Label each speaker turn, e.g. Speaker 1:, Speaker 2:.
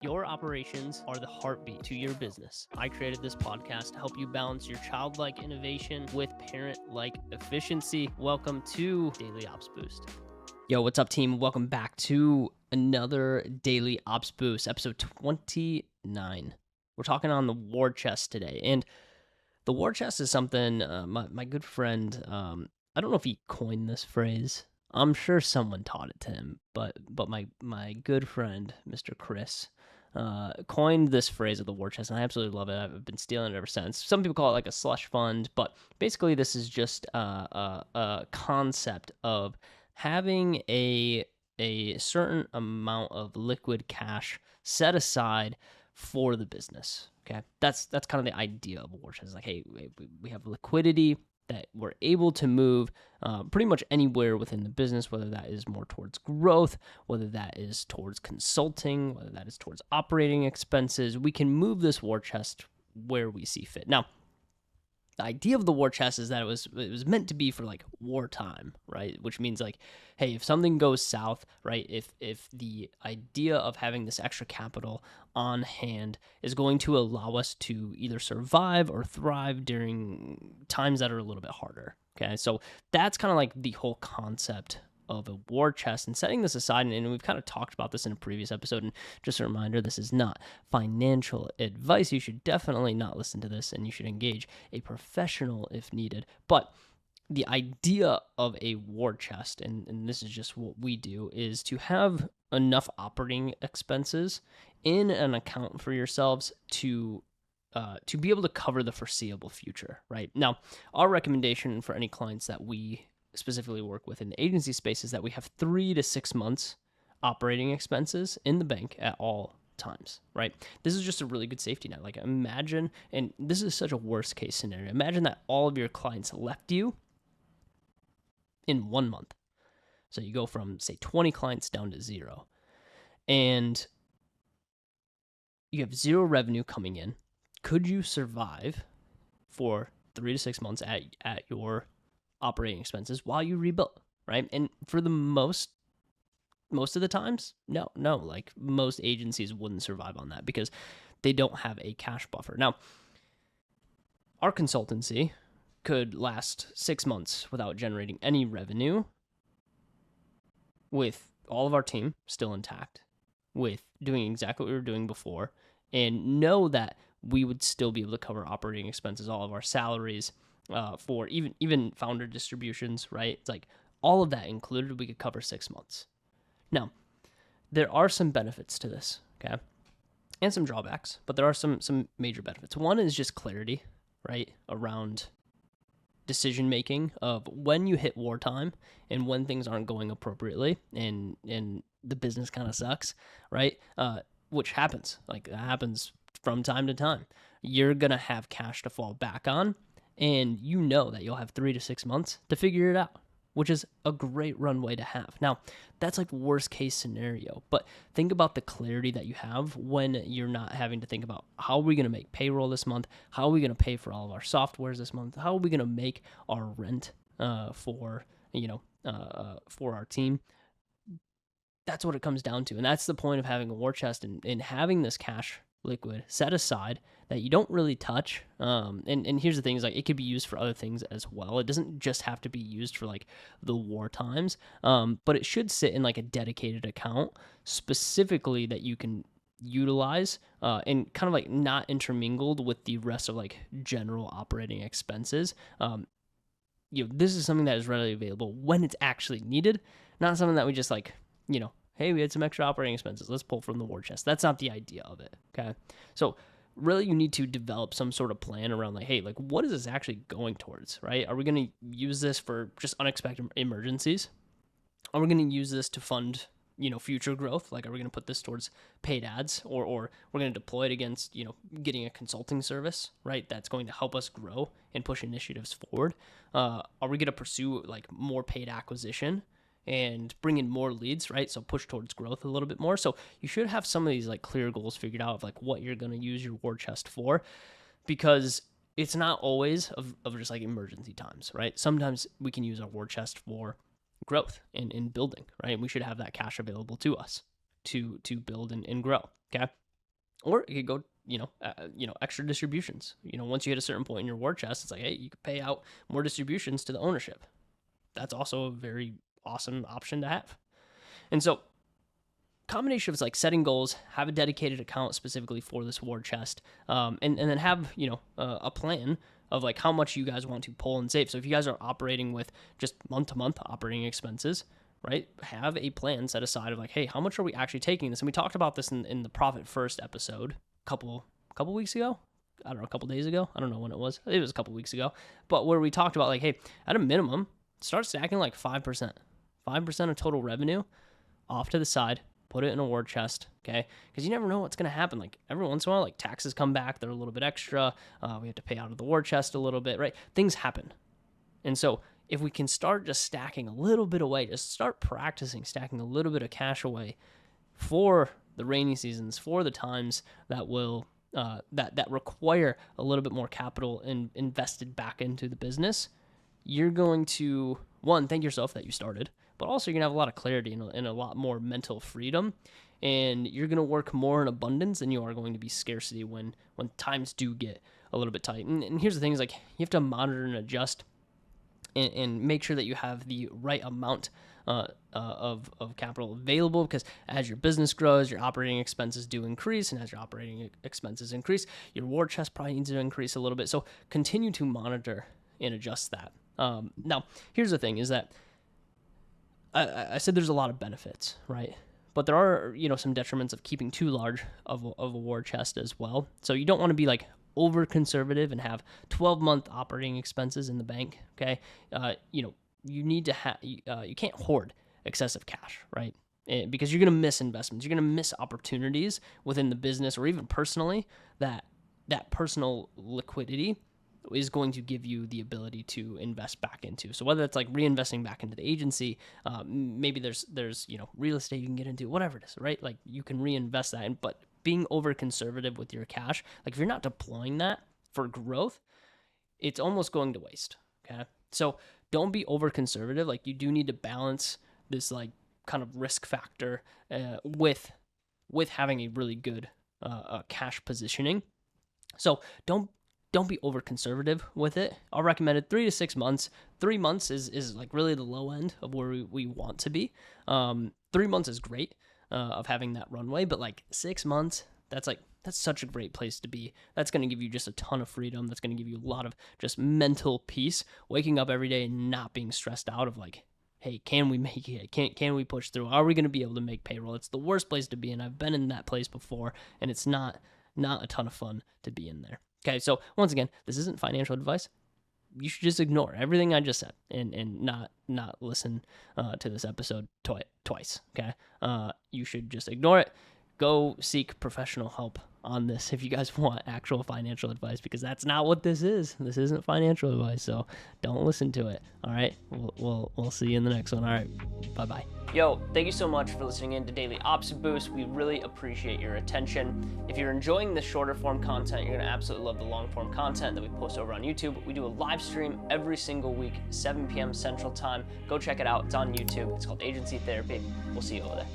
Speaker 1: Your operations are the heartbeat to your business. I created this podcast to help you balance your childlike innovation with parent-like efficiency. Welcome to Daily Ops Boost. Yo, what's up, team? Welcome back to another Daily Ops Boost, episode 29. We're talking on the war chest today, and the war chest is something my good friend, I don't know if he coined this phrase. I'm sure someone taught it to him, but my good friend, Mr. Chris, coined this phrase of the war chest, and I absolutely love it. I've been stealing it ever since. Some people call it like a slush fund, but basically this is just a concept of having a certain amount of liquid cash set aside for the business. Okay, that's kind of the idea of a war chest. It's like, hey, we have liquidity that we're able to move pretty much anywhere within the business, whether that is more towards growth, whether that is towards consulting, whether that is towards operating expenses. We can move this war chest where we see fit. Now, the idea of the war chest is that it was meant to be for like wartime, right? Which means like, hey, if something goes south, right? If the idea of having this extra capital on hand is going to allow us to either survive or thrive during times that are a little bit harder. Okay, so that's kind of like the whole concept of a war chest, and setting this aside, and we've kind of talked about this in a previous episode, and just a reminder, this is not financial advice. You should definitely not listen to this, and you should engage a professional if needed. But the idea of a war chest, and this is just what we do, is to have enough operating expenses in an account for yourselves to be able to cover the foreseeable future, right? Now, our recommendation for any clients that we specifically work with in the agency space is that we have 3 to 6 months operating expenses in the bank at all times, right? This is just a really good safety net. Like, imagine, and this is such a worst case scenario, imagine that all of your clients left you in 1 month. So you go from, say, 20 clients down to 0, and you have 0 revenue coming in. Could you survive for 3 to 6 months at your operating expenses while you rebuild, right? And for the most of the times, no, like most agencies wouldn't survive on that because they don't have a cash buffer. Now, our consultancy could last 6 months without generating any revenue with all of our team still intact, with doing exactly what we were doing before, and know that we would still be able to cover operating expenses, all of our salaries, for even founder distributions, right? It's like all of that included, we could cover 6 months. Now, there are some benefits to this, okay? And some drawbacks, but there are some major benefits. One is just clarity, right? Around decision making of when you hit wartime and when things aren't going appropriately and the business kind of sucks, right? Which happens. Like, that happens from time to time. You're going to have cash to fall back on, and you know that you'll have 3 to 6 months to figure it out, which is a great runway to have. Now, that's like worst case scenario, but think about the clarity that you have when you're not having to think about how are we going to make payroll this month? How are we going to pay for all of our softwares this month? How are we going to make our rent for our team? That's what it comes down to. And that's the point of having a war chest and having this cash liquid set aside that you don't really touch. And here's the thing, is like, it could be used for other things as well. It doesn't just have to be used for like the war times, but it should sit in like a dedicated account specifically that you can utilize and kind of like not intermingled with the rest of like general operating expenses. This is something that is readily available when it's actually needed, not something that we just like, hey, we had some extra operating expenses, let's pull from the war chest. That's not the idea of it, okay? So really, you need to develop some sort of plan around like, hey, like, what is this actually going towards, right? Are we going to use this for just unexpected emergencies? Are we going to use this to fund, future growth? Like, are we going to put this towards paid ads, or we're going to deploy it against, getting a consulting service, right? That's going to help us grow and push initiatives forward. Are we going to pursue like more paid acquisition and bring in more leads, right? So push towards growth a little bit more. So you should have some of these like clear goals figured out of like what you're going to use your war chest for, because it's not always of just like emergency times, right? Sometimes we can use our war chest for growth and in building, right? We should have that cash available to us to build and grow, okay? Or it could go, extra distributions. Once you hit a certain point in your war chest, it's like, hey, you could pay out more distributions to the ownership. That's also a very awesome option to have. And so combination of like setting goals, have a dedicated account specifically for this war chest, and then have, a plan of like how much you guys want to pull and save. So if you guys are operating with just month-to-month operating expenses, right, have a plan set aside of like, hey, how much are we actually taking this? And we talked about this in the Profit First episode a couple weeks ago. I don't know, a couple days ago. I don't know when it was. It was a couple weeks ago. But where we talked about like, hey, at a minimum, start stacking like 5%. 5% of total revenue off to the side. Put it in a war chest, okay? Because you never know what's going to happen. Like every once in a while, like taxes come back. They're a little bit extra. We have to pay out of the war chest a little bit, right? Things happen. And so if we can start just stacking a little bit away, just start practicing stacking a little bit of cash away for the rainy seasons, for the times that will that require a little bit more capital invested back into the business, you're going to, one, thank yourself that you started, but also you're going to have a lot of clarity and a lot more mental freedom, and you're going to work more in abundance than you are going to be scarcity when times do get a little bit tight. And here's the thing is like, you have to monitor and adjust and make sure that you have the right amount of capital available, because as your business grows, your operating expenses do increase, and as your operating expenses increase, your war chest probably needs to increase a little bit. So continue to monitor and adjust that. Now, here's the thing is that I said there's a lot of benefits, right? But there are, some detriments of keeping too large of a war chest as well. So you don't want to be like over conservative and have 12-month operating expenses in the bank, okay? You need to have, you can't hoard excessive cash, right? Because you're going to miss investments. You're going to miss opportunities within the business or even personally that personal liquidity is going to give you the ability to invest back into. So whether it's like reinvesting back into the agency, maybe there's real estate you can get into, whatever it is, right? Like you can reinvest that. But being over conservative with your cash, like if you're not deploying that for growth, it's almost going to waste. Okay. So don't be over conservative. Like you do need to balance this like kind of risk factor with having a really good cash positioning. So don't be over conservative with it. I'll recommend it 3 to 6 months. 3 months is like really the low end of where we want to be. 3 months is great of having that runway, but like 6 months, that's such a great place to be. That's going to give you just a ton of freedom. That's going to give you a lot of just mental peace, waking up every day and not being stressed out of like, hey, can we make it? Can we push through? Are we going to be able to make payroll? It's the worst place to be, and I've been in that place before, and it's not a ton of fun to be in there. Okay, so once again, this isn't financial advice. You should just ignore everything I just said and not listen to this episode twice, okay? You should just ignore it. Go seek professional help on this if you guys want actual financial advice, because that's not what this is. This isn't financial advice, so don't listen to it, all right? We'll see you in the next one. All right, bye-bye. Yo, thank you so much for listening in to Daily Ops Boost. We really appreciate your attention. If you're enjoying the shorter form content, you're gonna absolutely love the long form content that we post over on YouTube. We do a live stream every single week, 7 p.m. Central Time. Go check it out. It's on YouTube. It's called Agency Therapy. We'll see you over there.